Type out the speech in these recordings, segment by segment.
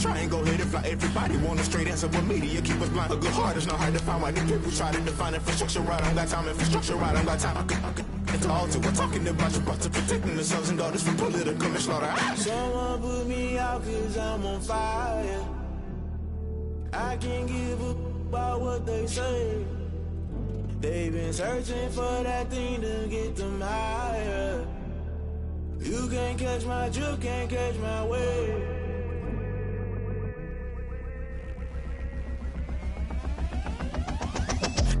triangle headed fly. Everybody want a straight answer, but media keep us blind. A good heart is not hard to find. Why the people try to define infrastructure right? I don't got time. Infrastructure right, I don't got time. I could it's all to we're talking about your brother, protecting the sons and daughters from political and slaughter. Someone put me out 'cause I'm on fire. I can't give up about what they say. They've been searching for that thing to get them higher. You can't catch my drift, can't catch my wave.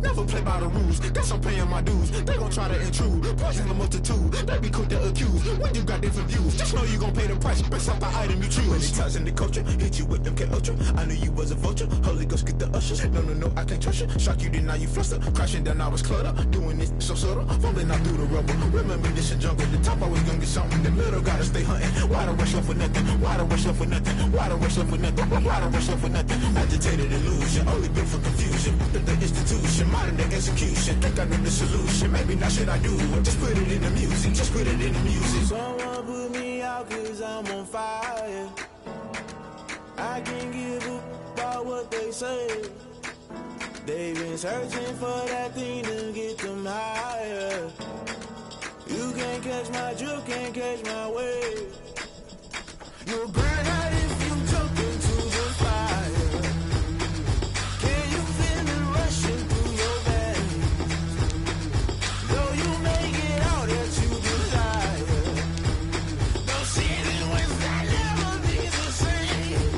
Never play by the rules, guess I'm paying my dues. They gon' try to intrude, poison the multitude. They be quick to accuse, when you got different views. Just know you gon' pay the price, based off the item you choose. Many times in the culture, hit you with them K Ultra. I knew you was a vulture, Holy Ghost get the ushers. No, I can't trust you. Shock you, then now you fluster. Crashing down, I was cluttered. Doing this so subtle, fumbling out through the rubble. Remember this in jungle, the top always gonna get something. The middle gotta stay hunting. Why the rush up for nothing? Why the rush up for nothing? Why the rush up for nothing? Why the rush up for nothing? Agitated illusion, only built for confusion. The institution, modern day execution. Think I know the solution. Maybe not should I do it? Just put it in the music. Just put it in the music. Someone put me out 'cause I'm on fire. I can't give up about what they say. They've been searching for that thing to get them higher. You can't catch my drift, can't catch my wave. You'll burn out if you jump into the fire. Can you feel it rushing through your veins? Though you make it out that you desire. No ceiling wins that never be the same.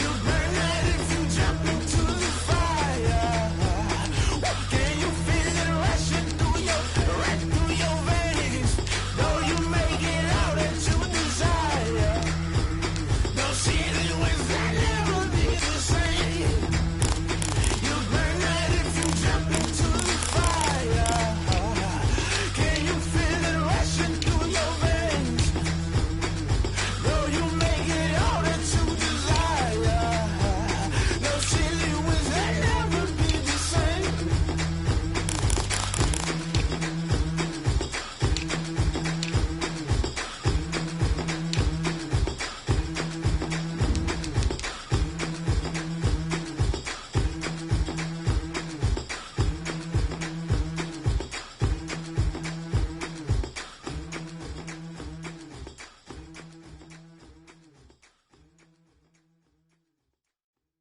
You burn out if you jump into the fire. Can you feel it rushing through your veins? Though you make it out that you desire. No ceiling wins that never be the same. You burn out if you jump into the fire. Can you feel it rushing through your veins? Though you make it out that you desire. No ceiling wins that never be the same.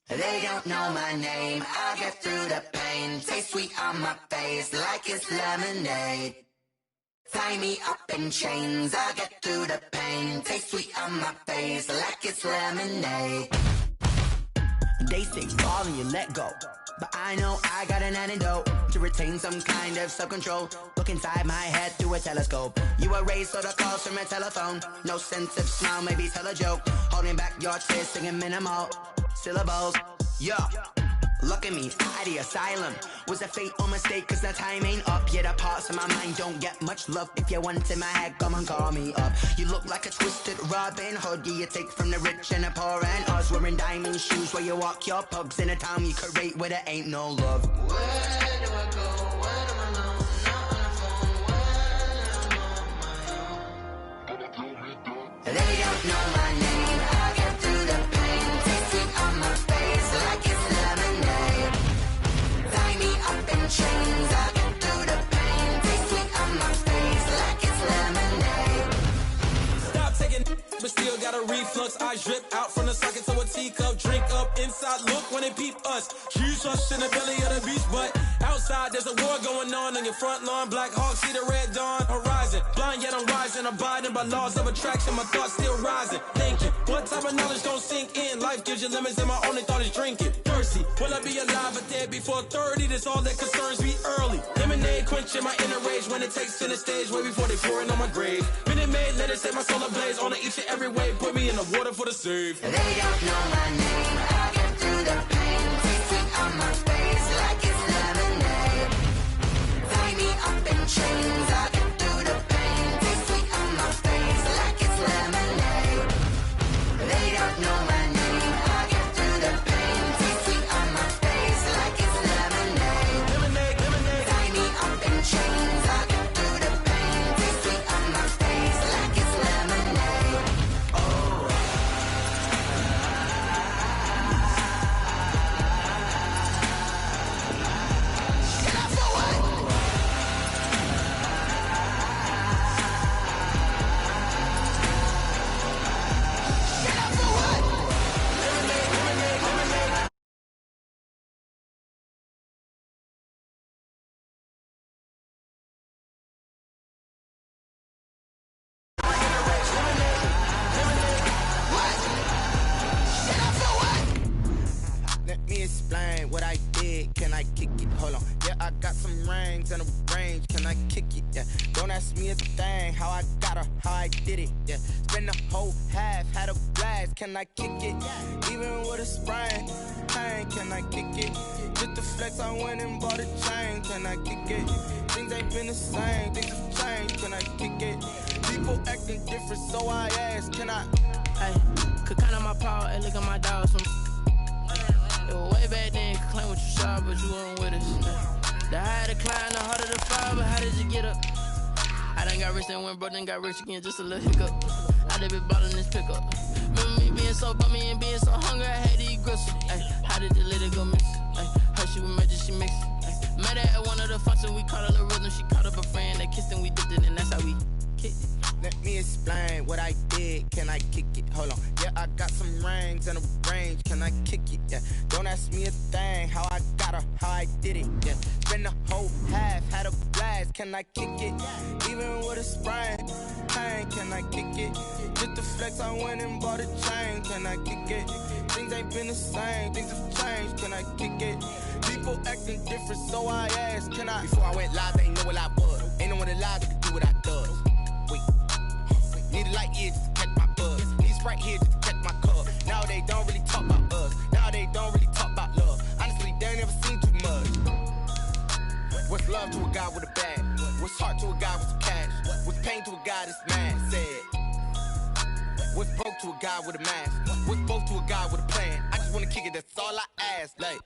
They don't know my name, I get through the pain. Taste sweet on my face like it's lemonade. Tie me up in chains, I get through the pain. Taste sweet on my face like it's lemonade. They say fall and you let go, but I know I got an antidote to retain some kind of self-control. Look inside my head through a telescope. You erase all the calls from a telephone. No sense of smile, maybe tell a joke. Holding back your tears, singing minimal syllables. Yeah, look at me, at the asylum. Was a fate or mistake, cause the time ain't up. Yeah, the parts of my mind don't get much love. If you want in my head, come and call me up. You look like a twisted Robin Hood. Yeah, you take from the rich and the poor and us. Wearing diamond shoes where you walk your pugs in a town you create where there ain't no love. Where do I go when I'm alone? Not on the phone when I'm on my own. They don't know my name, I get through the pain. Taste sweet on my face like it's lemonade. Tie me up in chains, I get through the pain. Taste sweet on my face like it's lemonade. Stop taking but still got a reflux. I drip out from the socket to a teacup. Drink up inside, look when they peep us. Huge us in the belly of the beach, but outside there's a war going on your front lawn. Black Hawk, see the red dawn horizon. Blind yet I'm rising, abiding by laws of attraction. My thoughts still rising. Thinking, what type of knowledge gon' sink in? Life gives you limits and my only thought is drinking. Thirsty, will I be alive or dead before 30? That's all that concerns me early. Lemonade quenching my inner rage when it takes to the stage way before they pour it on my grave. Minute Maid, let it set my soul ablaze on each and every way. Put me in the water for the save. They don't know my name, I get through the pain. Taste sweet on my face like it's lemonade. Tie me up in chains, I get through the pain. Taste sweet on my face like it's lemonade. They don't know my name, I get through the pain. Taste sweet on my face like it's lemonade. Tie me up in chains, I get through the pain. Taste sweet on my face like it's lemonade. Oh. did, can I kick it? Hold on. Yeah, I got some rings and a range, can I kick it? Yeah, don't ask me a thing, how I got her, how I did it. Yeah, spend the whole half, had a blast, can I kick it? Even with a sprain, pain, can I kick it? Just the flex, I went and bought a chain, can I kick it? Things ain't been the same, things have changed, can I kick it? People acting different, so I ask, can I? Hey, could count on my power, hey, look at my dogs. It was way back then, could claim what you saw, but you weren't with us. The higher the climb, the harder the fall, but how did you get up? I done got rich and went broke, then got rich again, just a little hiccup. I done been ballin' this pickup. Remember me being so bummy and being so hungry, I had to eat gristle. Ay, how did the lady go miss? Ay, her she was magic, she mixed. Ay, met her at one of the functions, we caught a little rhythm, she caught up a friend, they kissed and we dipped it, and that's how we kicked it. Let me explain what I did, can I kick it? Hold on, yeah, I got some rings and a range, can I kick it? Yeah, don't ask me a thing, how I got her, how I did it. Yeah, spend the whole half, had a blast, can I kick it? Even with a sprain, pain, can I kick it? Just the flex, I went and bought a chain, can I kick it? Things ain't been the same, things have changed, can I kick it? People acting different, so I ask, can I? Before I went live, they ain't know what I was. Ain't no one alive that could do what I does. Wait. Need a light here just to catch my buzz. Need Sprite here just to catch my cup. Now they don't really talk about us. Now they don't really talk about love. Honestly, they ain't never seen too much. What's love to a guy with a bag? What's heart to a guy with some cash? What's pain to a guy that's mad? Said. What's broke to a guy with a mask? What's both to a guy with a plan? I just wanna kick it, that's all I ask. Like,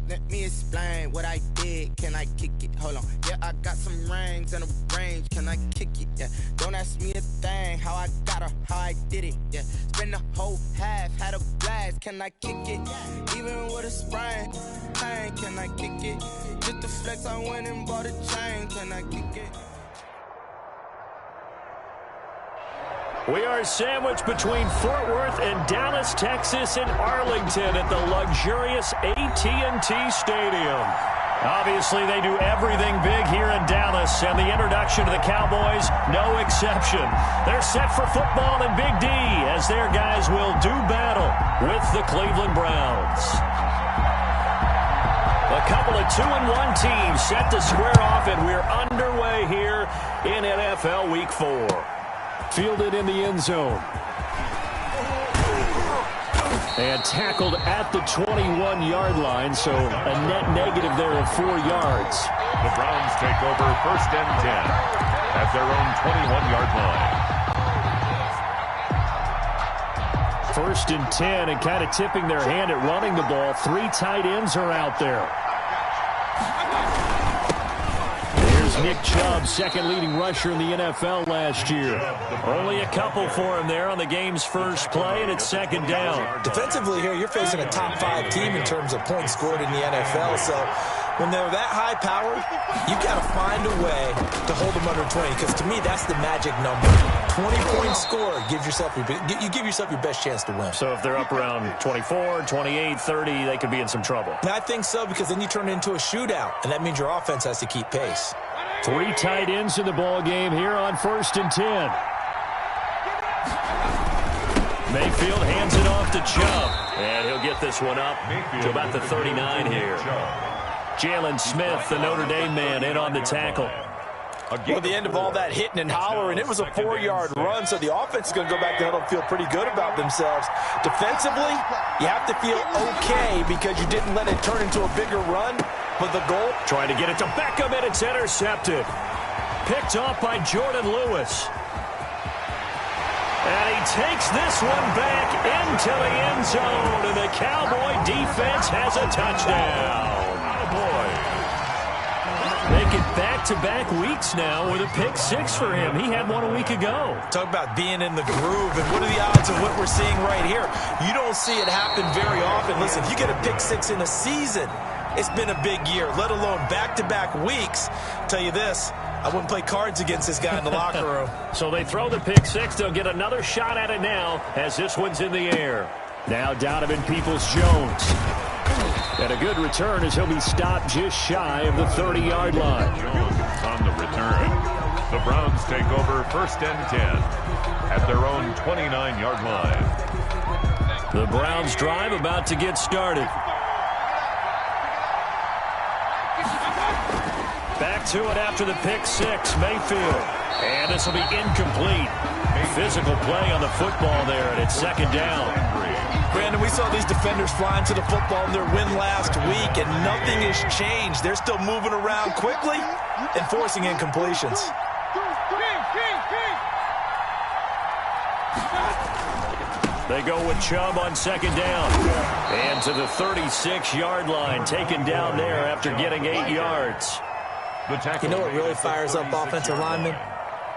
let me explain what I did, can I kick it? Hold on, yeah, I got some rings and a range, can I kick it? Yeah, don't ask me a thing, how I got her, how I did it. Yeah, spend the whole half, had a blast, can I kick it? Even with a sprain, pain, can I kick it? Just the flex, I went and bought a chain, can I kick it? We are sandwiched between Fort Worth and Dallas, Texas, and Arlington at the luxurious AT&T Stadium. Obviously, they do everything big here in Dallas, and the introduction to the Cowboys, no exception. They're set for football in Big D, as their guys will do battle with the Cleveland Browns. A couple of 2-1 teams set to square off, and we're underway here in NFL Week 4. Fielded in the end zone. And tackled at the 21-yard line, so a net negative there of 4 yards. The Browns take over 1st and 10 at their own 21-yard line. 1st and 10, and kind of tipping their hand at running the ball. 3 tight ends are out there. Nick Chubb, second leading rusher in the NFL last year. Only a couple for him there on the game's first play, and it's 2nd down. Defensively here, you're facing a top 5 team in terms of points scored in the NFL, so when they're that high-powered, you've got to find a way to hold them under 20, because to me, that's the magic number. 20-point score, you give yourself your best chance to win. So if they're up around 24, 28, 30, they could be in some trouble. And I think so, because then you turn it into a shootout, and that means your offense has to keep pace. 3 tight ends in the ball game here on 1st and 10. Mayfield hands it off to Chubb, and he'll get this one up to about the 39 here. Jalen Smith, the Notre Dame man, in on the tackle. Well, at the end of all that hitting and hollering, it was a 4-yard run, so the offense is going to go back to huddle and feel pretty good about themselves. Defensively, you have to feel okay because you didn't let it turn into a bigger run. But the goal, trying to get it to Beckham, and it's intercepted. Picked off by Jordan Lewis. And he takes this one back into the end zone, and the Cowboy defense has a touchdown. Making back-to-back weeks now with a pick 6 for him. He had one a week ago. Talk about being in the groove, and what are the odds of what we're seeing right here? You don't see it happen very often. Listen, if you get a pick 6 in a season, it's been a big year, let alone back-to-back weeks. Tell you this, I wouldn't play cards against this guy in the locker room. So they throw the pick 6. They'll get another shot at it now as this one's in the air. Now Donovan Peoples-Jones. And a good return as he'll be stopped just shy of the 30-yard line. Jones on the return. The Browns take over 1st and 10 at their own 29-yard line. The Browns drive about to get started. back to it after the pick six. Mayfield. And this will be incomplete. Physical play on the football there, and it's second down. Brandon, we saw these defenders flying to the football in their win last week, and nothing has changed. They're still moving around quickly and forcing incompletions. They go with Chubb on second down. And to the 36-yard line, taken down there after getting 8 yards. You know what really fires up offensive linemen?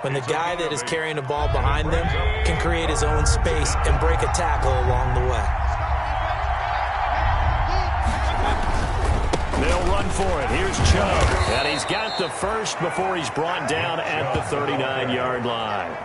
When the guy that is carrying the ball behind them can create his own space and break a tackle along the way. They'll run for it. Here's Chubb. And he's got the first before he's brought down at the 39-yard line.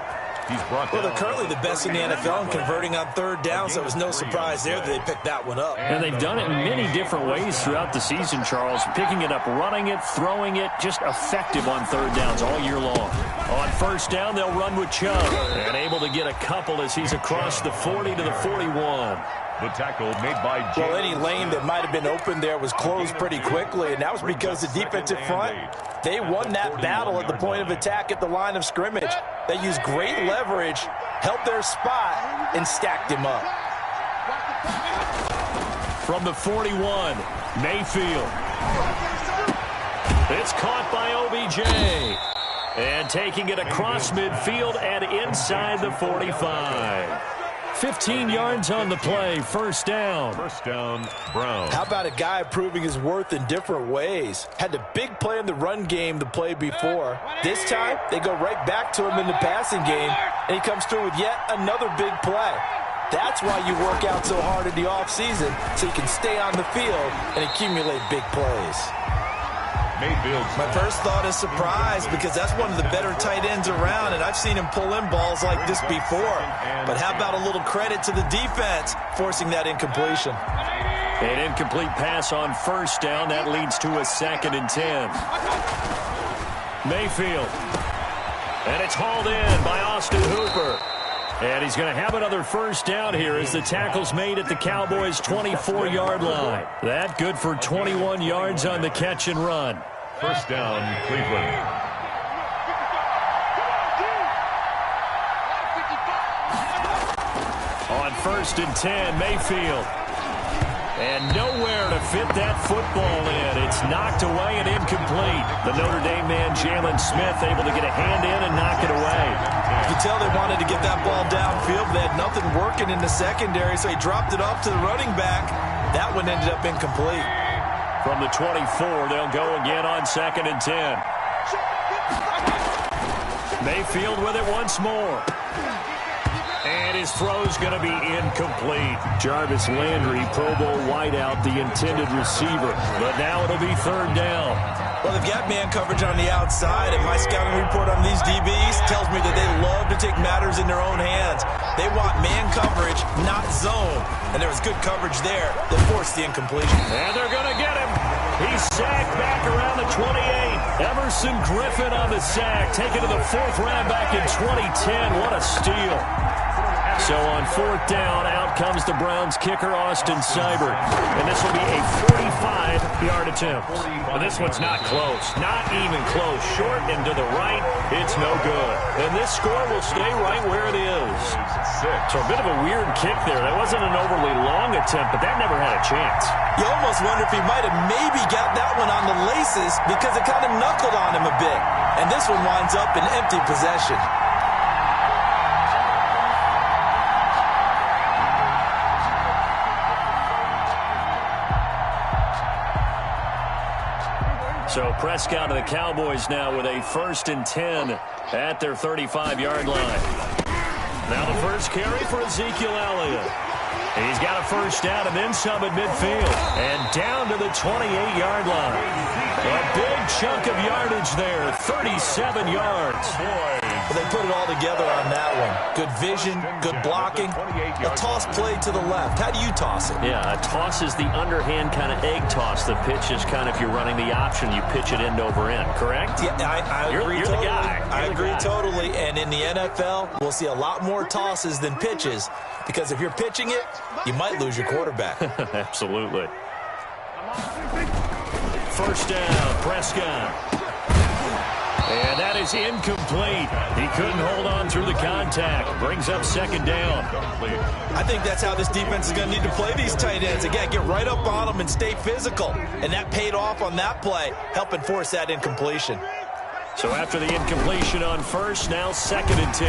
Well, they're currently the best in the NFL in converting on third down, so it was no surprise there that they picked that one up. And they've done it in many different ways throughout the season, Charles. Picking it up, running it, throwing it, just effective on third downs all year long. On first down, they'll run with Chubb. And able to get a couple as he's across the 40 to the 41. The tackle made by James. Well, any lane that might have been open there was closed pretty quickly, and that was because the defensive front, they won that battle at the point of attack at the line of scrimmage. They used great leverage, held their spot, and stacked him up. From the 41, Mayfield. It's caught by OBJ. And taking it across midfield and inside the 45. 15 yards on the play, first down. First down, Brown. How about a guy proving his worth in different ways? Had the big play in the run game the play before. This time, they go right back to him in the passing game, and he comes through with yet another big play. That's why you work out so hard in the offseason, so you can stay on the field and accumulate big plays. My first thought is surprise, because that's one of the better tight ends around, and I've seen him pull in balls like this before. But how about a little credit to the defense forcing that incompletion? An incomplete pass on first down. That leads to a 2nd and 10. Mayfield. And it's hauled in by Austin Hooper. And he's going to have another first down here as the tackle's made at the Cowboys' 24-yard line. That good for 21 yards on the catch and run. First down, Cleveland. On 1st and 10, Mayfield. And nowhere to fit that football in. It's knocked away and incomplete. The Notre Dame man, Jalen Smith, able to get a hand in and knock it away. You can tell they wanted to get that ball downfield. They had nothing working in the secondary, so he dropped it off to the running back. That one ended up incomplete. From the 24, they'll go again on 2nd and 10. Mayfield with it once more. And his throw's going to be incomplete. Jarvis Landry, Pro Bowl wideout, the intended receiver. But now it'll be 3rd down. Well, they've got man coverage on the outside, and my scouting report on these DBs tells me that they love to take matters in their own hands. They want man coverage, not zone. And there was good coverage there that forced the incompletion. And they're going to get him. He's sacked back around the 28. Emerson Griffin on the sack, taken to the 4th round back in 2010. What a steal. So on 4th down, out comes the Browns kicker, Austin Seibert. And this will be a 45-yard attempt. But this one's not close. Not even close. Short and to the right. It's no good. And this score will stay right where it is. So a bit of a weird kick there. That wasn't an overly long attempt, but that never had a chance. You almost wonder if he might have maybe got that one on the laces because it kind of knuckled on him a bit. And this one winds up in empty possession. So Prescott of the Cowboys now with a 1st and 10 at their 35-yard line. Now the first carry for Ezekiel Elliott. He's got a first down and then some at midfield. And down to the 28-yard line. A big chunk of yardage there, 37 yards. Well, they put it all together on that one. Good vision, good blocking. A toss play to the left. How do you toss it? Yeah, a toss is the underhand kind of egg toss. The pitch is kind of, if you're running the option, you pitch it end over end, correct? Yeah, I agree you're totally. The guy. I agree totally. And in the NFL, we'll see a lot more tosses than pitches because if you're pitching it, you might lose your quarterback. Absolutely. First down, Prescott. And that is incomplete. He couldn't hold on through the contact. Brings up second down. I think that's how this defense is going to need to play these tight ends. Again, get right up on them and stay physical. And that paid off on that play, helping force that incompletion. So after the incompletion on first, now 2nd and 10.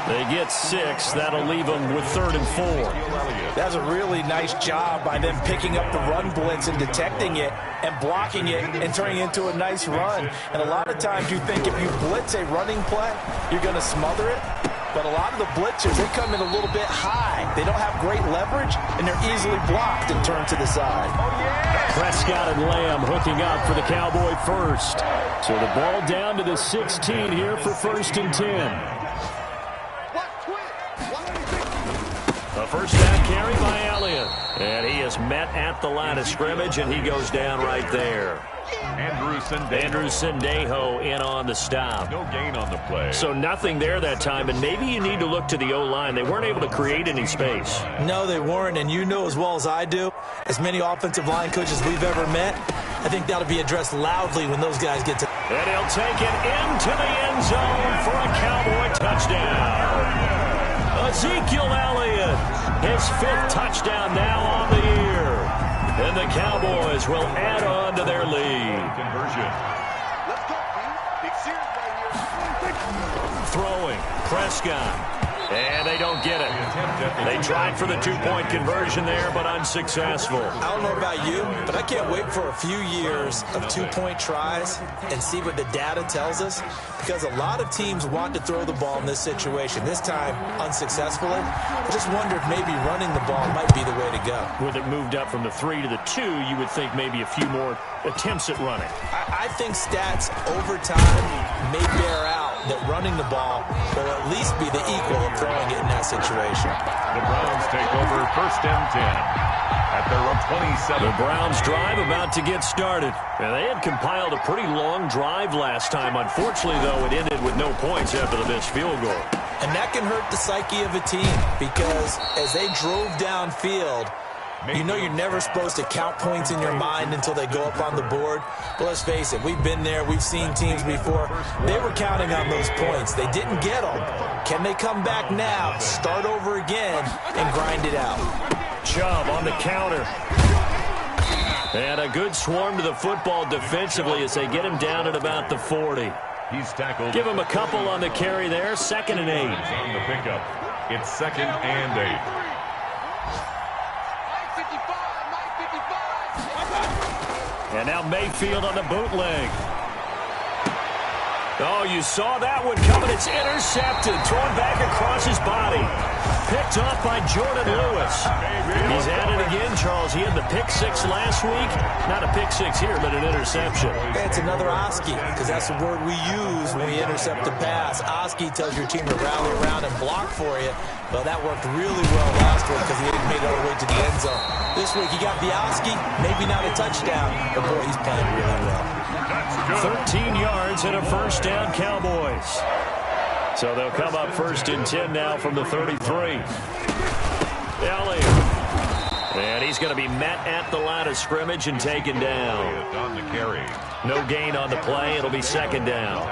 They get 6. That'll leave them with 3rd and 4. That's a really nice job by them picking up the run blitz and detecting it and blocking it and turning it into a nice run. And a lot of times you think if you blitz a running play, you're going to smother it. But a lot of the blitzers, they come in a little bit high. They don't have great leverage, and they're easily blocked and turned to the side. Prescott and Lamb hooking up for the Cowboy first. So the ball down to the 16 here for 1st and 10. A first down carry by Elliott. And he is met at the line of scrimmage, and he goes down right there. Andrew Sendejo in on the stop. No gain on the play. So nothing there that time, and maybe you need to look to the O-line. They weren't able to create any space. No, they weren't, and you know as well as I do, as many offensive line coaches we've ever met, I think that'll be addressed loudly when those guys get to... And he'll take it into the end zone for a Cowboy touchdown. Ezekiel Elliott, his 5th touchdown now on the year. And the Cowboys will add on to their lead. Conversion. Throwing, Prescott. And they don't get it. They tried for the 2-point conversion there, but unsuccessful. I don't know about you, but I can't wait for a few years of 2-point tries and see what the data tells us, because a lot of teams want to throw the ball in this situation, this time unsuccessfully. I just wonder if maybe running the ball might be the way to go. With it moved up from the 3 to the 2, you would think maybe a few more attempts at running. I think stats over time may bear out that running the ball will at least be the equal of throwing it in that situation. The Browns take over 1st and 10 at their own 27. The Browns drive about to get started. And they had compiled a pretty long drive last time. Unfortunately, though, it ended with no points after the missed field goal. And that can hurt the psyche of a team, because as they drove downfield, you know you're never supposed to count points in your mind until they go up on the board. But let's face it, we've been there. We've seen teams before. They were counting on those points. They didn't get them. Can they come back now, start over again, and grind it out? Chubb on the counter. And a good swarm to the football defensively as they get him down at about the 40. He's tackled. Give him a couple on the carry there. 2nd and 8. On the pickup. It's 2nd and 8. And now Mayfield on the bootleg. Oh, you saw that one coming. It's intercepted. Thrown back across his body. Picked off by Jordan Lewis. He's at it again, Charles. He had the pick 6 last week. Not a pick 6 here, but an interception. It's another Oski, because that's the word we use when we intercept a pass. Oski tells your team to rally around and block for you. Well, that worked really well last week because he made it all the way to the end zone. This week he got the Oski, maybe not a touchdown, but boy, he's playing really well. 13 yards and a first down, Cowboys. So they'll come up 1st and 10 now from the 33. Elliott. And he's going to be met at the line of scrimmage and taken down. On the carry. No gain on the play. It'll be 2nd down.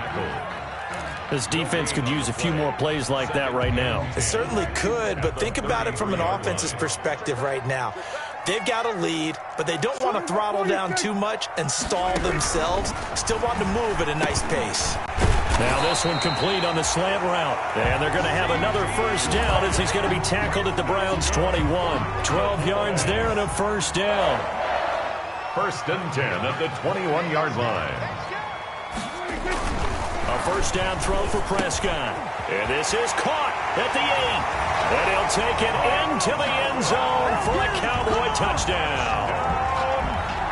This defense could use a few more plays like that right now. It certainly could, but think about it from an offense's perspective right now. They've got a lead, but they don't want to throttle down too much and stall themselves. Still want to move at a nice pace. Now this one complete on the slant route. And they're going to have another first down as he's going to be tackled at the Browns' 21. 12 yards there and a first down. 1st and 10 at the 21-yard line. A first down throw for Prescott. And this is caught at the 8. And he'll take it into the end zone for a Cowboy touchdown.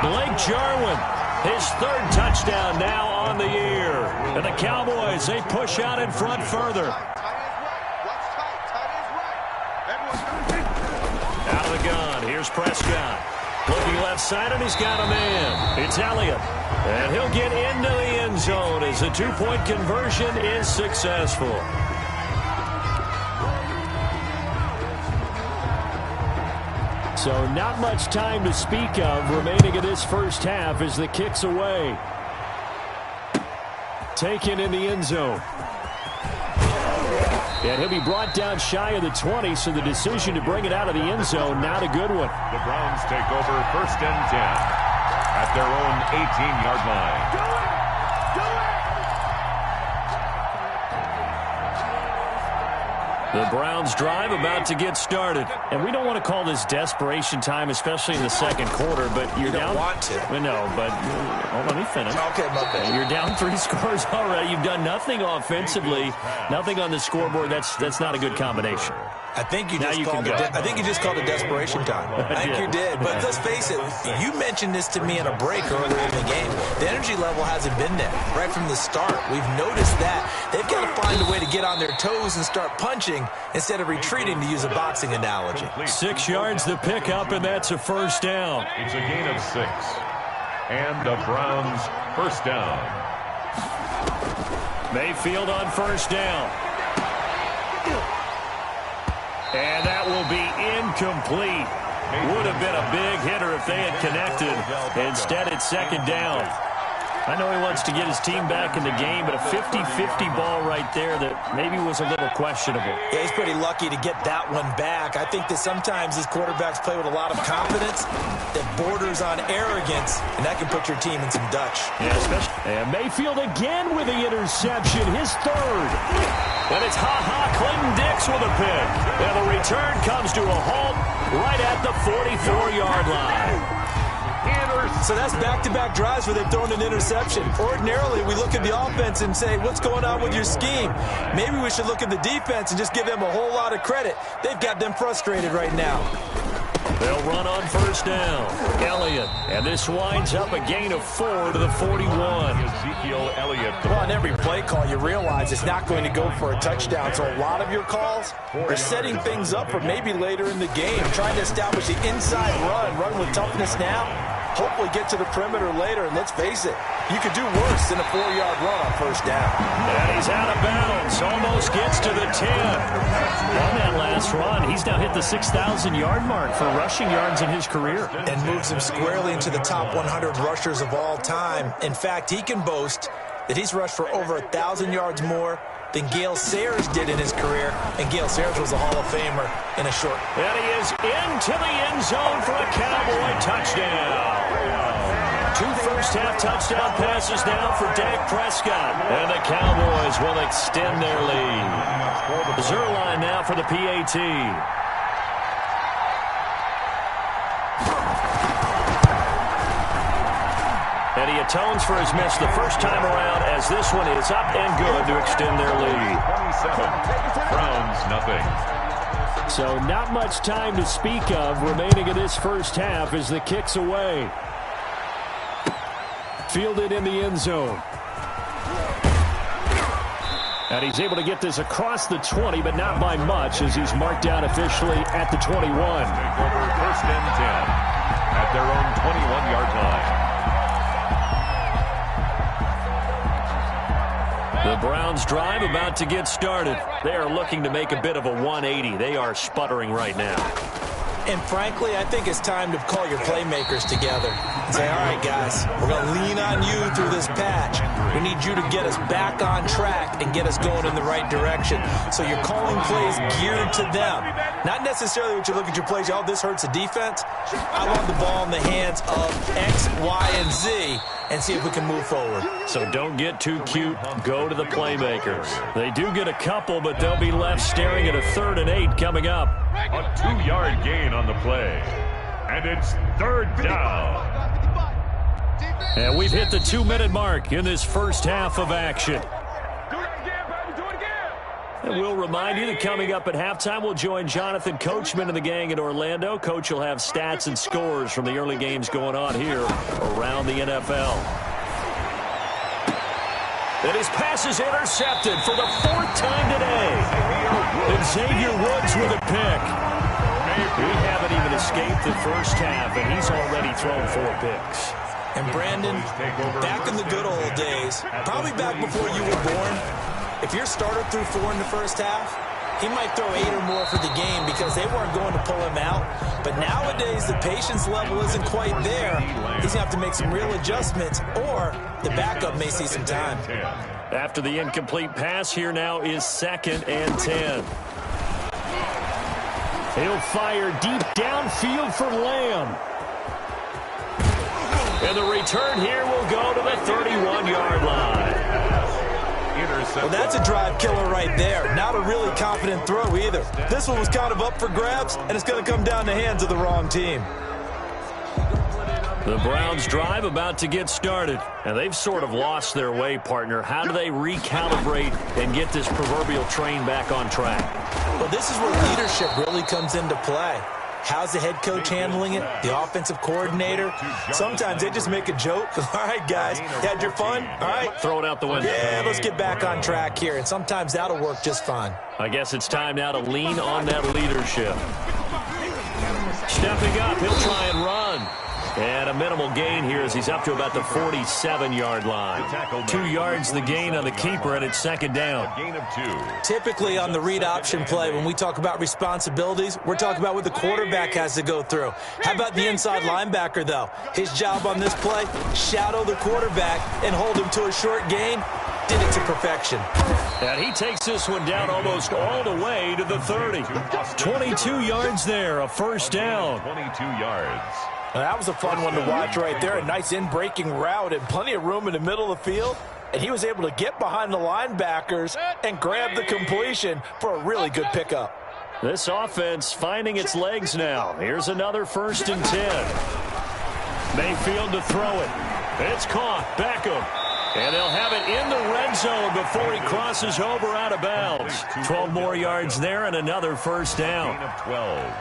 Blake Jarwin, his 3rd touchdown now on the year. And the Cowboys, they push out in front further. Out of the gun, here's Prescott. Looking left side, and he's got a man. It's Elliott. And he'll get into the end zone as the 2-point conversion is successful. So not much time to speak of remaining in this first half as the kick's away. taken in the end zone. And he'll be brought down shy of the 20, so the decision to bring it out of the end zone, not a good one. The Browns take over 1st and 10 at their own 18-yard line. The Browns drive about to get started. And we don't want to call this desperation time, especially in the second quarter, but you're down. You don't want to. No, but let me finish. Okay, my bad. You're down 3 scores already. You've done nothing offensively, nothing on the scoreboard. That's not a good combination. I think you just called it desperation time. I think you did. But let's face it, you mentioned this to me in a break earlier in the game. The energy level hasn't been there right from the start. We've noticed that. They've got to find a way to get on their toes and start punching instead of retreating, to use a boxing analogy. 6 yards the pickup, and that's a first down. It's a gain of 6. And the Browns first down. Mayfield on first down. And that will be incomplete. Would have been a big hitter if they had connected. Instead, it's second down. I know he wants to get his team back in the game, but a 50-50 ball right there that maybe was a little questionable. Yeah, he's pretty lucky to get that one back. I think that sometimes these quarterbacks play with a lot of confidence that borders on arrogance, and that can put your team in some Dutch. Yeah, especially. And Mayfield again with the interception, his third. And it's Clinton-Dix with a pick. And the return comes to a halt right at the 44-yard line. So that's back-to-back drives where they've thrown an interception. Ordinarily, we look at the offense and say, what's going on with your scheme? Maybe we should look at the defense and just give them a whole lot of credit. They've got them frustrated right now. They'll run on first down. Elliott. And this winds up a gain of 4 to the 41. Ezekiel Elliott. Well, on every play call, you realize it's not going to go for a touchdown. So a lot of your calls are setting things up for maybe later in the game, trying to establish the inside run with toughness now. Hopefully get to the perimeter later, and let's face it, you could do worse than a 4-yard run on first down. And he's out of bounds, almost gets to the 10. On that last run, he's now hit the 6,000-yard mark for rushing yards in his career. And moves him squarely into the top 100 rushers of all time. In fact, he can boast that he's rushed for over 1,000 yards more than Gale Sayers did in his career, and Gale Sayers was a Hall of Famer in a short. And he is into the end zone for a Cowboy touchdown. 2 first-half touchdown passes now for Dak Prescott. And the Cowboys will extend their lead. Zerline now for the PAT. And he atones for his miss the first time around, as this one is up and good to extend their lead. 27. Browns, nothing. So not much time to speak of remaining in this first half as the kick's away. Fielded in the end zone. And he's able to get this across the 20, but not by much, as he's marked down officially at the 21. Over 1st and 10 at their own 21-yard line. The Browns drive about to get started. They are looking to make a bit of a 180. They are sputtering right now. And frankly, I think it's time to call your playmakers together and say, all right, guys, we're going to lean on you through this patch. We need you to get us back on track and get us going in the right direction. So you're calling plays geared to them. Not necessarily what you look at your plays, oh, this hurts the defense. I want the ball in the hands of X, Y, and Z and see if we can move forward. So don't get too cute. Go to the playmakers. They do get a couple, but they'll be left staring at a 3rd and 8 coming up. A 2-yard gain on the play. And it's 3rd down. And we've hit the 2-minute mark in this first half of action. And we'll remind you that coming up at halftime, we'll join Jonathan Coachman and the gang in Orlando. Coach will have stats and scores from the early games going on here around the NFL. And his pass is intercepted for the 4th time today. And Xavier Woods with a pick. We haven't even escaped the first half, and he's already thrown 4 picks. And Brandon, back in the good old days, probably back before you were born, if your starter threw 4 in the first half, he might throw 8 or more for the game because they weren't going to pull him out. But nowadays, the patience level isn't quite there. He's going to have to make some real adjustments, or the backup may see some time. After the incomplete pass, here now is 2nd and 10. He'll fire deep downfield for Lamb. And the return here will go to the 31-yard line. Well, that's a drive killer right there. Not a really confident throw either. This one was kind of up for grabs, and it's going to come down the hands of the wrong team. The Browns' drive about to get started, and they've sort of lost their way, partner. How do they recalibrate and get this proverbial train back on track? Well, this is where leadership really comes into play. How's the head coach handling it? The offensive coordinator? Sometimes they just make a joke. All right, guys, you had your fun? All right. Throw it out the window. Yeah, let's get back on track here, and sometimes that'll work just fine. I guess it's time now to lean on that leadership. Stepping up, he'll try and run. And a minimal gain here as he's up to about the 47-yard line. 2 yards the gain on the keeper, and it's 2nd down. Gain of 2. Typically on the read option play, when we talk about responsibilities, we're talking about what the quarterback has to go through. How about the inside linebacker, though? His job on this play, shadow the quarterback and hold him to a short gain. Did it to perfection. And he takes this one down almost all the way to the 30. 22 yards there, a 1st down. 22 yards. Now, that was a fun one to watch right there. A nice in-breaking route and plenty of room in the middle of the field. And he was able to get behind the linebackers and grab the completion for a really good pickup. This offense finding its legs now. Here's another 1st and 10. Mayfield to throw it. It's caught. Beckham. And they'll have it in the red zone before he crosses over out of bounds. 12 more yards there and another 1st down. Gain of 12.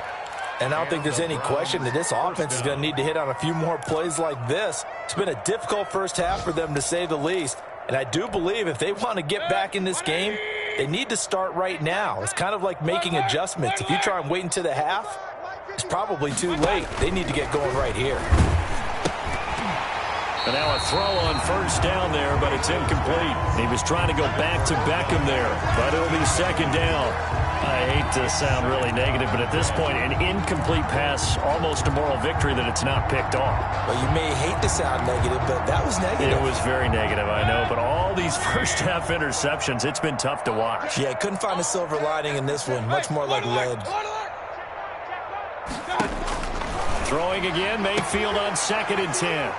And I don't think there's any question that this offense is going to need to hit on a few more plays like this. It's been a difficult first half for them, to say the least. And I do believe if they want to get back in this game, they need to start right now. It's kind of like making adjustments. If you try and wait until the half, it's probably too late. They need to get going right here. And now a throw on 1st down there, but it's incomplete. He was trying to go back to Beckham there, but it'll be 2nd down. I hate to sound really negative, but at this point, an incomplete pass, almost a moral victory that it's not picked off. Well, you may hate to sound negative, but that was negative. It was very negative, I know, but all these first-half interceptions, it's been tough to watch. Yeah, couldn't find a silver lining in this one, much more like lead. Throwing again, Mayfield on 2nd and 10.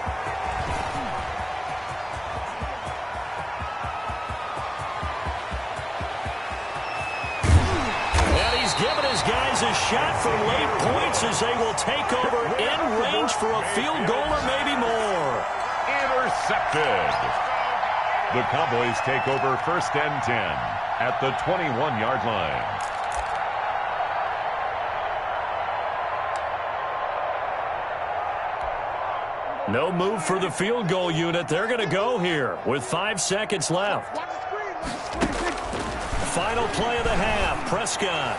Giving his guys a shot for late points as they will take over in range for a field goal or maybe more. Intercepted. The Cowboys take over 1st and 10 at the 21-yard line. No move for the field goal unit. They're going to go here with 5 seconds left. Final play of the half. Prescott.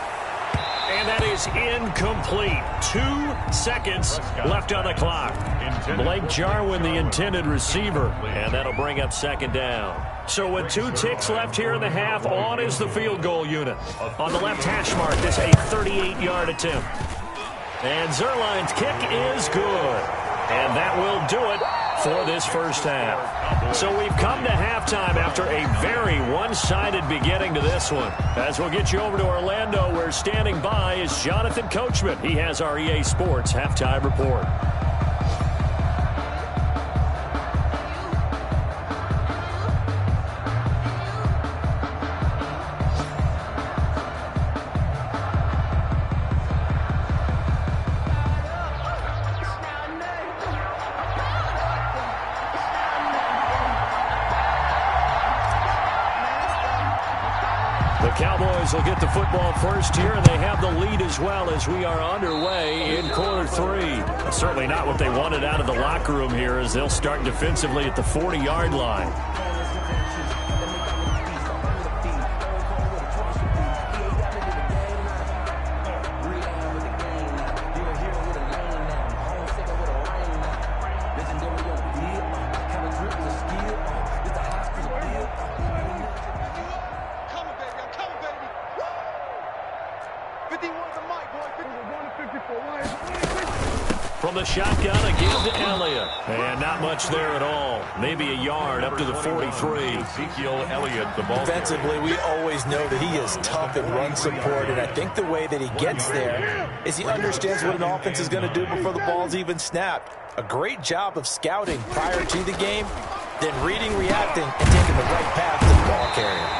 And that is incomplete. 2 seconds left on the clock. Blake Jarwin, the intended receiver. And that'll bring up 2nd down. So with 2 ticks left here in the half, on is the field goal unit. On the left hash mark, this a 38-yard attempt. And Zerline's kick is good. And that will do it for this first half. So we've come to halftime after a very one-sided beginning to this one. As we'll get you over to Orlando, where standing by is Jonathan Coachman. He has our EA Sports halftime report. Cowboys will get the football first here, and they have the lead as well as we are underway in quarter 3. Certainly not what they wanted out of the locker room here, as they'll start defensively at the 40-yard line. From the shotgun, a give to Elliott. And not much there at all. Maybe a yard up to the 43. Ezekiel Elliott, the ball. Defensively, we always know that he is tough in run support, and I think the way that he gets there is he understands what an offense is going to do before the ball's even snapped. A great job of scouting prior to the game, then reading, reacting, and taking the right path to the ball carrier.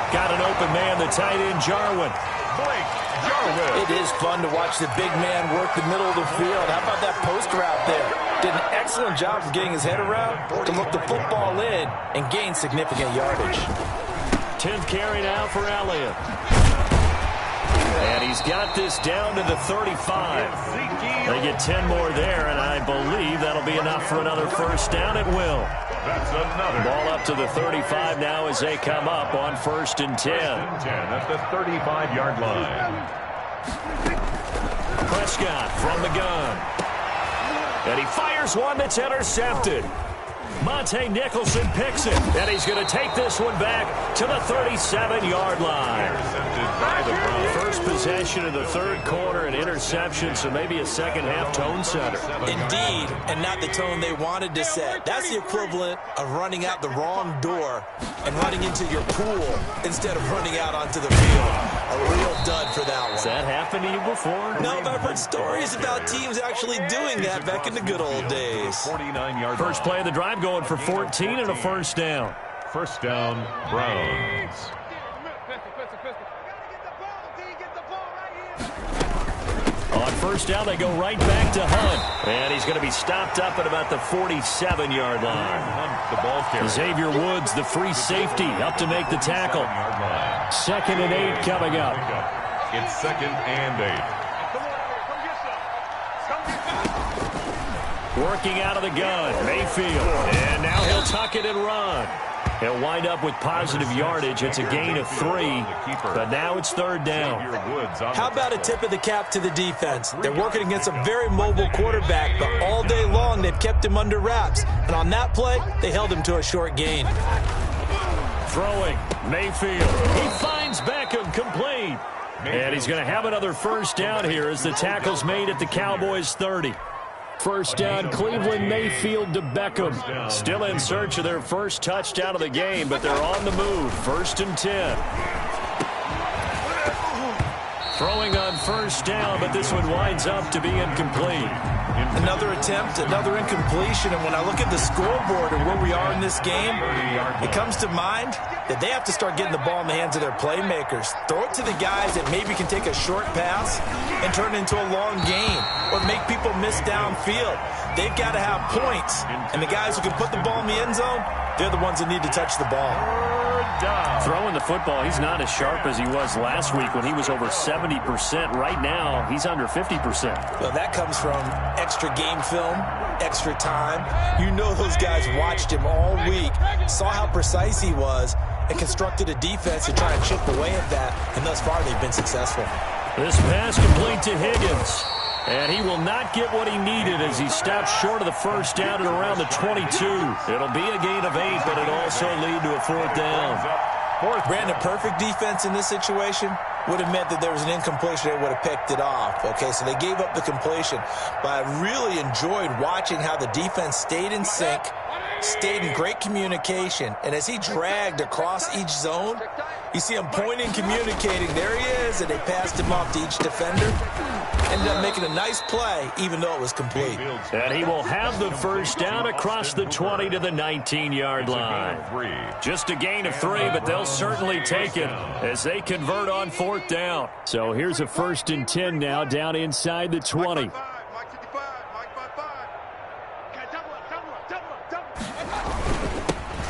Got an open man, the tight end, Jarwin. Blake Jarwin. It is fun to watch the big man work the middle of the field. How about that post route there? Did an excellent job of getting his head around to look the football in and gain significant yardage. 10th carry now for Elliott. And he's got this down to the 35. They get 10 more there, and I believe that'll be enough for another first down. It will. That's another. Ball up to the 35 now as they come up on 1st and 10. That's the 35-yard line. Prescott from the gun. And he fires one that's intercepted. Monte Nicholson picks it, and he's going to take this one back to the 37-yard line. Intercepted by the Browns. First possession of the third quarter, an interception, so maybe a second-half tone setter. Indeed, and not the tone they wanted to set. That's the equivalent of running out the wrong door and running into your pool instead of running out onto the field. A real dud for that one. Has that happened to you before? No, but I've heard stories about teams actually doing that back in the good old days. 49-yard First play of the drive going for 14 and a first down. First down, Browns. On first down, they go right back to Hunt. And he's going to be stopped up at about the 47-yard line. The ball carrier. Xavier Woods, the free safety, up to make the tackle. 2nd and 8 coming up. It's 2nd and 8. Working out of the gun, Mayfield. And now he'll tuck it and run. He'll wind up with positive yardage. It's a gain of 3, but now it's 3rd down. How about a tip of the cap to the defense? They're working against a very mobile quarterback, but all day long they've kept him under wraps. And on that play, they held him to a short gain. Throwing, Mayfield. He finds Beckham, complete. And he's going to have another first down here as the tackle's made at the Cowboys' 30. First down, Cleveland, Mayfield to Beckham. Still in search of their first touchdown of the game, but they're on the move. 1st and 10. Throwing on first down, but this one winds up to be incomplete. Another attempt, another incompletion, and when I look at the scoreboard and where we are in this game, it comes to mind that they have to start getting the ball in the hands of their playmakers. Throw it to the guys that maybe can take a short pass and turn it into a long gain or make people miss downfield. They've got to have points, and the guys who can put the ball in the end zone, they're the ones that need to touch the ball. Throwing the football, he's not as sharp as he was last week when he was over 70%. Right now, he's under 50%. Well, that comes from extra game film, extra time. You know those guys watched him all week, saw how precise he was, and constructed a defense to try and chip away at that, and thus far they've been successful. This pass complete to Higgins. And he will not get what he needed as he stopped short of the first down at around the 22. It'll be a gain of 8, but it'll also lead to a 4th down. Brandon, perfect defense in this situation would have meant that there was an incompletion. They would have picked it off. Okay, so they gave up the completion. But I really enjoyed watching how the defense stayed in sync, stayed in great communication. And as he dragged across each zone, you see him pointing, communicating. There he is, and they passed him off to each defender. Ended up making a nice play, even though it was complete. And he will have the first down across the 20 to the 19-yard line. Just a gain of 3, but they'll certainly take it as they convert on 4th down. So here's a 1st and 10 now down inside the 20.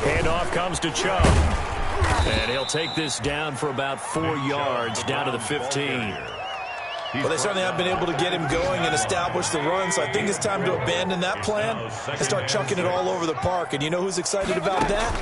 Handoff comes to Chubb. And he'll take this down for about 4 yards down to the 15. Well, they certainly have been able to get him going and establish the run, so I think it's time to abandon that plan and start chucking it all over the park. And you know who's excited about that?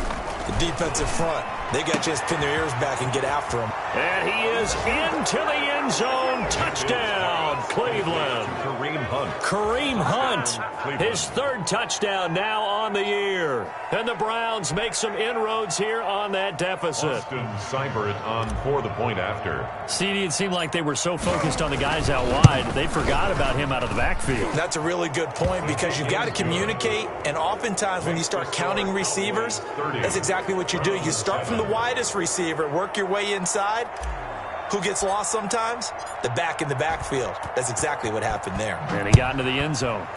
The defensive front. They got a chance to pin their ears back and get after him. And he is into the end zone. Touchdown, Cleveland. Kareem Hunt. Kareem Hunt, his third touchdown now on the year. And the Browns make some inroads here on that deficit. Austin Seibert on for the point after. CD, it seemed like they were so focused on the guys out wide, they forgot about him out of the backfield. That's a really good point because you've got to communicate, and oftentimes when you start counting receivers, that's exactly what you do. You start from the widest receiver, work your way inside. Who gets lost sometimes? The back in the backfield. That's exactly what happened there. And he got into the end zone.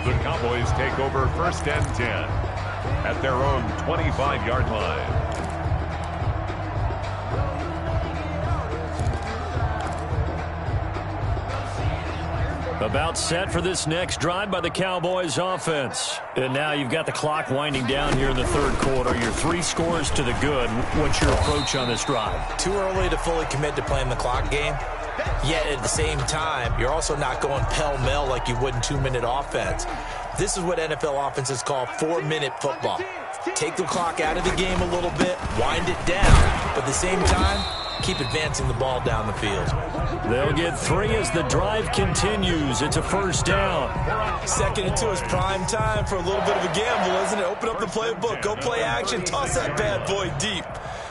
The Cowboys take over 1st and 10 at their own 25-yard line. About set for this next drive by the Cowboys offense. And now you've got the clock winding down here in the third quarter. Your 3 scores to the good. What's your approach on this drive? Too early to fully commit to playing the clock game. Yet at the same time, you're also not going pell-mell like you would in 2-minute offense. This is what NFL offenses call 4-minute football. Take the clock out of the game a little bit, wind it down, but at the same time, keep advancing the ball down the field. They'll get 3 as the drive continues. It's a first down. 2nd and 2 is prime time for a little bit of a gamble, isn't it? Open up the playbook, go play action, toss that bad boy deep.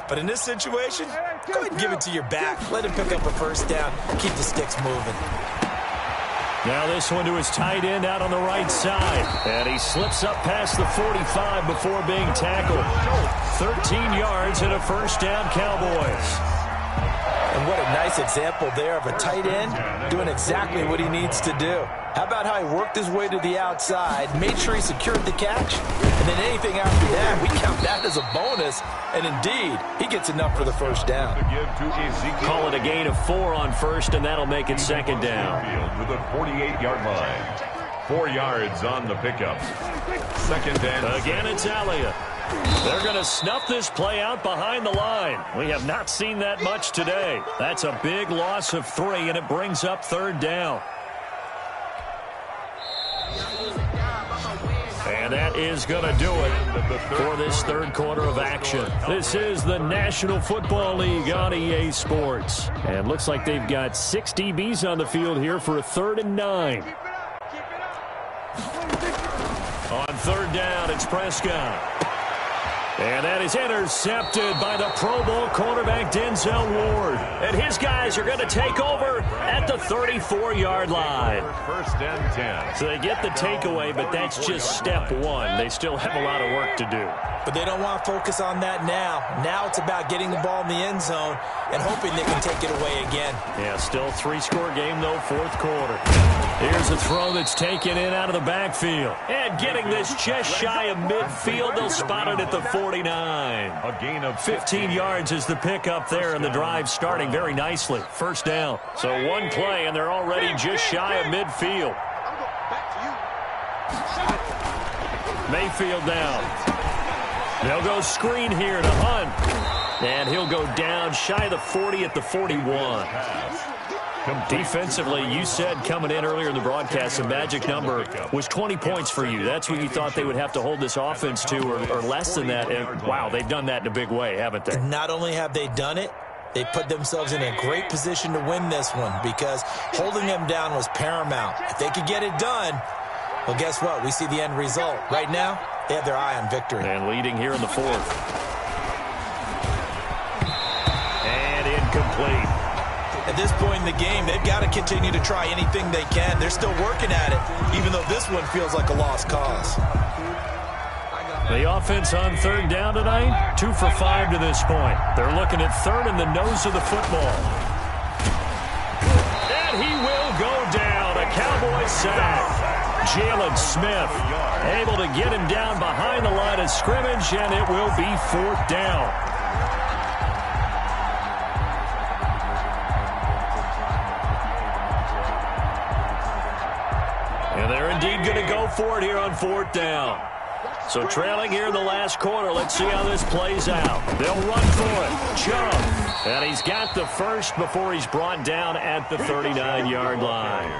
But in this situation, go ahead and give it to your back. Let him pick up a first down. Keep the sticks moving. Now this one to his tight end out on the right side. And he slips up past the 45 before being tackled. 13 yards and a first down, Cowboys. And what a nice example there of a tight end doing exactly what he needs to do. How about how he worked his way to the outside, made sure he secured the catch, and then anything after that, we count that as a bonus. And indeed, he gets enough for the first down. Call it a gain of 4 on first, and that'll make it second down. To the 48-yard line. 4 yards on the pickup. 2nd and again, it's Elliott. They're going to snuff this play out behind the line. We have not seen that much today. That's a big loss of 3, and it brings up 3rd down. And that is going to do it for this third quarter of action. This is the National Football League on EA Sports. And looks like they've got 6 DBs on the field here for a 3rd and 9. On 3rd down, it's Prescott. And that is intercepted by the Pro Bowl cornerback Denzel Ward. And his guys are going to take over at the 34-yard line. 1st and 10. So they get the takeaway, but that's just step 1. They still have a lot of work to do. But they don't want to focus on that now. Now it's about getting the ball in the end zone and hoping they can take it away again. Yeah, still 3-score game, though, 4th quarter. Here's a throw that's taken in out of the backfield. And getting this just shy of midfield, they'll spot it at the 49. A gain of 15 yards is the pickup there, and the drive starting very nicely. First down. So 1 play, and they're already just shy of midfield. Mayfield down. They'll go screen here to Hunt. And he'll go down shy of the 40 at the 41. Defensively, you said coming in earlier in the broadcast, the magic number was 20 points for you. That's what you thought they would have to hold this offense to, or less than that. And, wow, they've done that in a big way, haven't they? Not only have they done it, they put themselves in a great position to win this one because holding them down was paramount. If they could get it done, well, guess what? We see the end result. Right now, they have their eye on victory. And leading here in the 4th. And incomplete. At this point in the game, they've got to continue to try anything they can. They're still working at it, even though this one feels like a lost cause. The offense on 3rd down tonight, 2 for 5 to this point. They're looking at 3rd in the nose of the football. And he will go down. A Cowboy sack. Jalen Smith able to get him down behind the line of scrimmage, and it will be 4th down. And they're indeed going to go for it here on 4th down. So trailing here in the last quarter, let's see how this plays out. They'll run for it. Jump. And he's got the first before he's brought down at the 39-yard line.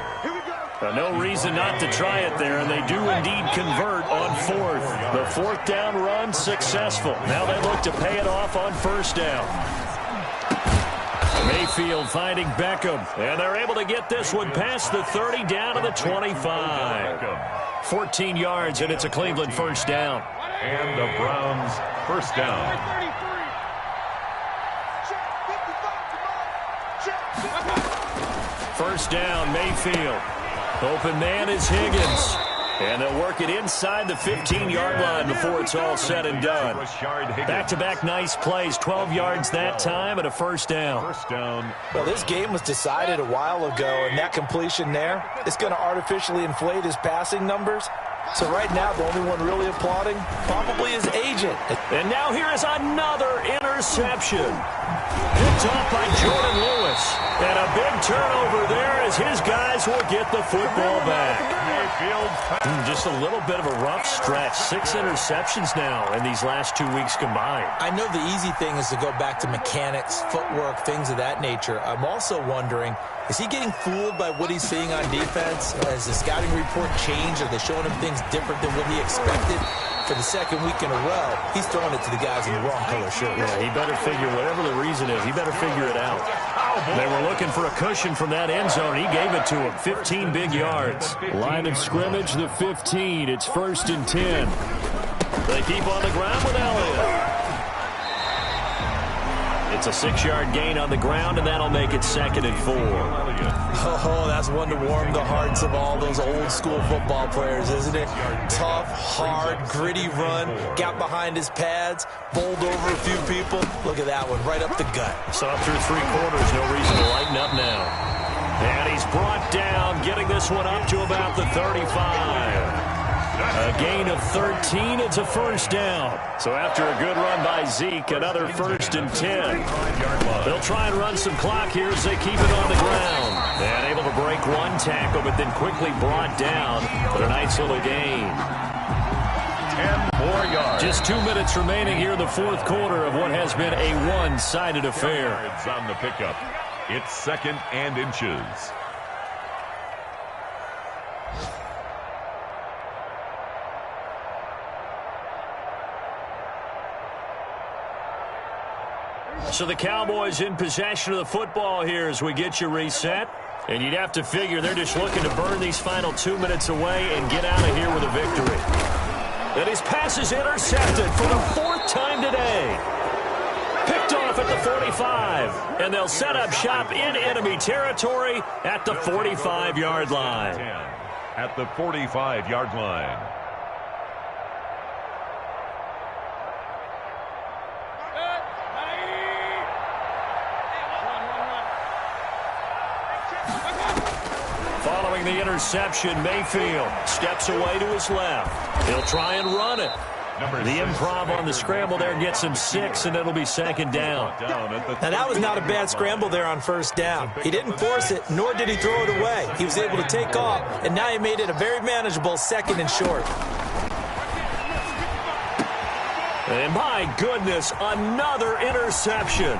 No reason not to try it there, and they do indeed convert on 4th. The 4th down run successful. Now they look to pay it off on 1st down. Mayfield finding Beckham. And they're able to get this one past the 30 down to the 25. 14 yards, and it's a Cleveland first down. And the Browns first down. First down, Mayfield. Open man is Higgins. And they'll work it inside the 15-yard line before it's all said and done. Back-to-back nice plays, 12 yards that time and a first down. Well, this game was decided a while ago, and that completion there is going to artificially inflate his passing numbers. So right now, the only one really applauding probably his agent. And now here is another interception. Picked off by Jordan Lewis. And a big turnover there as his guys will get the football back. Just a little bit of a rough stretch. 6 interceptions now in these last 2 weeks combined. I know the easy thing is to go back to mechanics, footwork, things of that nature. I'm also wondering, is he getting fooled by what he's seeing on defense? Has the scouting report changed? Are they showing him things different than what he expected? For the second week in a row, he's throwing it to the guys in the wrong color shirts. Yeah, he better figure, whatever the reason is, he better figure it out. They were looking for a cushion from that end zone. He gave it to him. 15 big yards. Line of scrimmage, the 15. It's 1st and 10. They keep on the ground with Elliott. It's a 6-yard gain on the ground, and that'll make it 2nd and 4. Oh, that's one to warm the hearts of all those old-school football players, isn't it? Tough, hard, gritty run, got behind his pads, bowled over a few people. Look at that one, right up the gut. So up through 3 quarters, no reason to lighten up now. And he's brought down, getting this one up to about the 35. A gain of 13, it's a first down. So after a good run by Zeke, another 1st and 10. They'll try and run some clock here as they keep it on the ground. And able to break one tackle, but then quickly brought down for a nice little gain. 10 more yards. Just 2 minutes remaining here in the 4th quarter of what has been a one-sided affair. It's on the pickup. It's 2nd and inches. So the Cowboys in possession of the football here as we get you reset. And you'd have to figure they're just looking to burn these final 2 minutes away and get out of here with a victory. And his pass is intercepted for the 4th time today. Picked off at the 45. And they'll set up shop in enemy territory at the 45-yard line. At the 45-yard line. Following the interception, Mayfield steps away to his left. He'll try and run it. The improv on the scramble there gets him 6, and it'll be 2nd down. Now, that was not a bad scramble there on 1st down. He didn't force it, nor did he throw it away. He was able to take off, and now he made it a very manageable 2nd and short. And my goodness, another interception.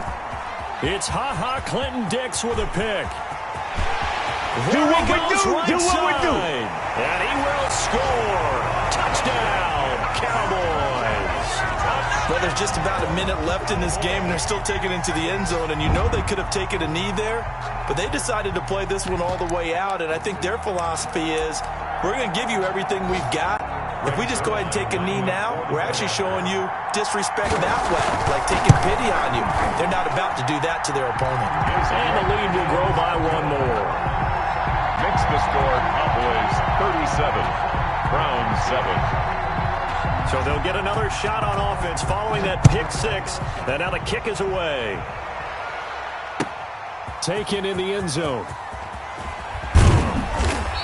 It's Clinton Dix with a pick. Do what we do. Do what we do. And he will score. Touchdown, Cowboys. Well, there's just about a minute left in this game, and they're still taking it into the end zone. And you know they could have taken a knee there, but they decided to play this one all the way out. And I think their philosophy is, we're going to give you everything we've got. If we just go ahead and take a knee now, we're actually showing you disrespect that way, like taking pity on you. They're not about to do that to their opponent. And the lead will grow by 1 more. Makes the score Cowboys 37, Browns 7. So they'll get another shot on offense following that pick 6. And now the kick is away. Taken in the end zone.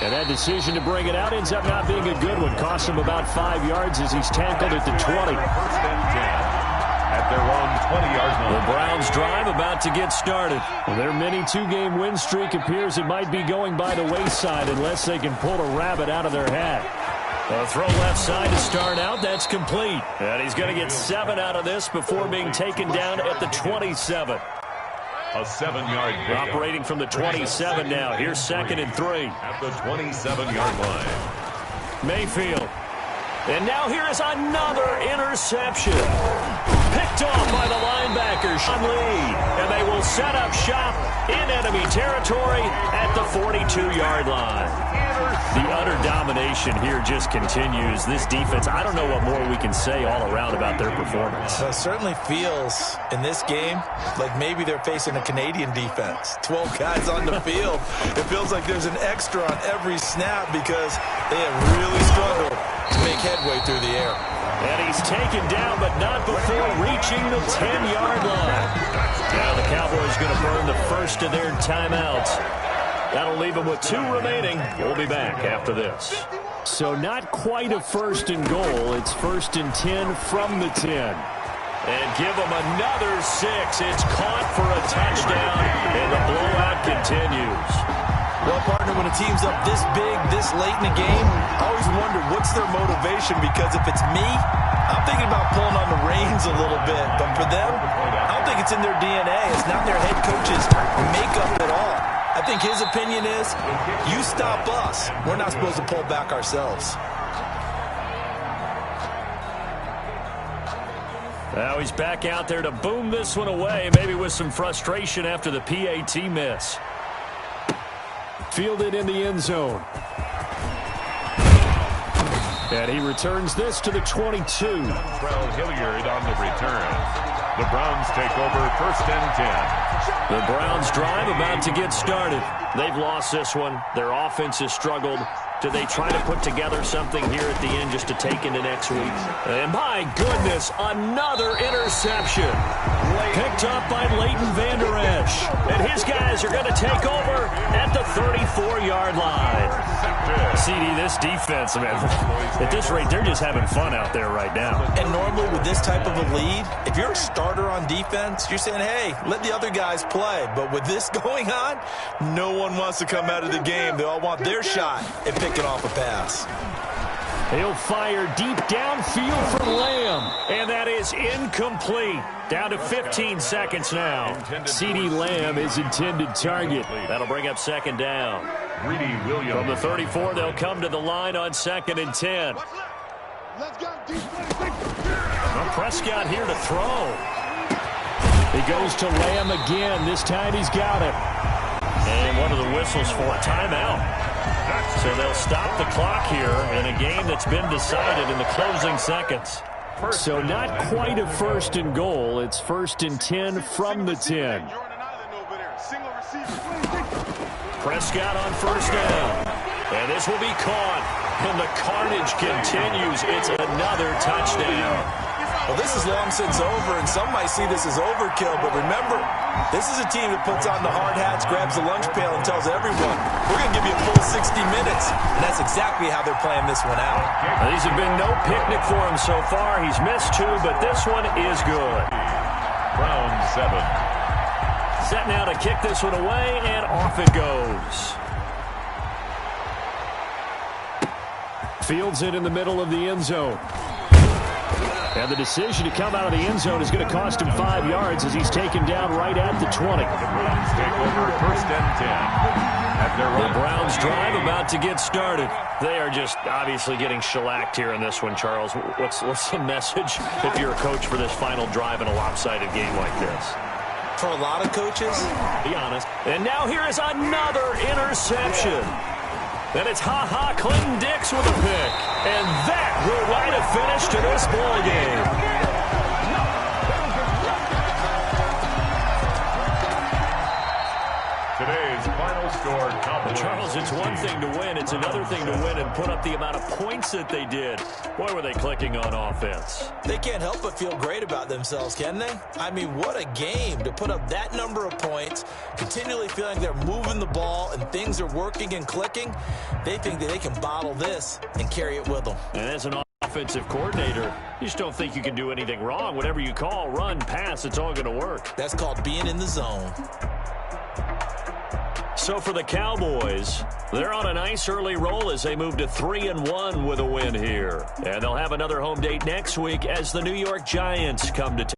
And that decision to bring it out ends up not being a good one. Costs him about 5 yards as he's tackled at the 20. At their own 20-yard line. The Browns drive about to get started. Well, their mini 2-game win streak appears it might be going by the wayside unless they can pull a rabbit out of their hat. A throw left side to start out. That's complete. And he's going to get 7 out of this before being taken down at the 27. A 7-yard pickup. Operating from the 27 now. Here's 2nd and 3. At the 27-yard line. Mayfield. And now here is another interception. Picked off by the linebacker, Sean Lee. And they will set up shop in enemy territory at the 42-yard line. The utter domination here just continues. This defense, I don't know what more we can say all around about their performance. Well, it certainly feels in this game like maybe they're facing a Canadian defense. 12 guys on the field. It feels like there's an extra on every snap because they have really struggled to make headway through the air. And he's taken down, but not before reaching the 10-yard line. Now the Cowboys going to burn the first of their timeouts. That'll leave them with 2 remaining. We'll be back after this. So not quite a first and goal. It's 1st and 10 from the 10. And give them another 6. It's caught for a touchdown, and the blowout continues. Well, partner, when a team's up this big, this late in the game, I always wonder what's their motivation, because if it's me, I'm thinking about pulling on the reins a little bit. But for them, I don't think it's in their DNA. It's not their head coach's makeup at all. I think his opinion is, you stop us. We're not supposed to pull back ourselves. Now he's back out there to boom this one away, maybe with some frustration after the PAT miss. Fielded in the end zone. And he returns this to the 22. Brown Hilliard on the return. The Browns take over 1st and 10. The Browns drive about to get started. They've lost this one. Their offense has struggled. Do they try to put together something here at the end just to take into next week? And my goodness, another interception. Picked up by Leighton Vander Esch. And his guys are going to take over at the 34-yard line. CD, this defense, man, at this rate, they're just having fun out there right now. And normally with this type of a lead, if you're a starter on defense, you're saying, hey, let the other guys play. But with this going on, no one wants to come out of the game. They all want their shot at picking off a pass. He'll fire deep downfield for Lamb, and that is incomplete. Down to 15 seconds now. CeeDee Lamb is intended target. That'll bring up 2nd down. Greedy Williams. From the 34, they'll come to the line on 2nd and 10. Well, Prescott here to throw. He goes to Lamb again. This time he's got it. And one of the whistles for a timeout. So they'll stop the clock here in a game that's been decided in the closing seconds. So not quite a 1st and goal. It's 1st and 10 from the 10. Prescott on 1st down. And this will be caught. And the carnage continues. It's another touchdown. Well, this is long since over, and some might see this as overkill, but remember, this is a team that puts on the hard hats, grabs the lunch pail, and tells everyone, we're going to give you a full 60 minutes, and that's exactly how they're playing this one out. Well, these have been no picnic for him so far. He's missed 2, but this one is good. Browns 7. Set now to kick this one away, and off it goes. Fields it in the middle of the end zone. And the decision to come out of the end zone is going to cost him 5 yards as he's taken down right at the 20. The Browns take over 1st and 10. At their The Browns drive about to get started. They are just obviously getting shellacked here in this one, Charles. What's the message if you're a coach for this final drive in a lopsided game like this? For a lot of coaches, be honest. And now here is another interception. And it's Clinton Dix with a pick. And that will write a finish to this ball game. Today's final score, Cowboys. Charles, it's one thing to win. It's another thing to win and put up the amount of points that they did. Boy, were they clicking on offense. They can't help but feel great about themselves, can they? I mean, what a game to put up that number of points, continually feeling they're moving the ball and things are working and clicking. They think that they can bottle this and carry it with them. And as an offensive coordinator, you just don't think you can do anything wrong. Whatever you call, run, pass, it's all going to work. That's called being in the zone. So for the Cowboys, they're on a nice early roll as they move to 3-1 with a win here. And they'll have another home date next week as the New York Giants come to town.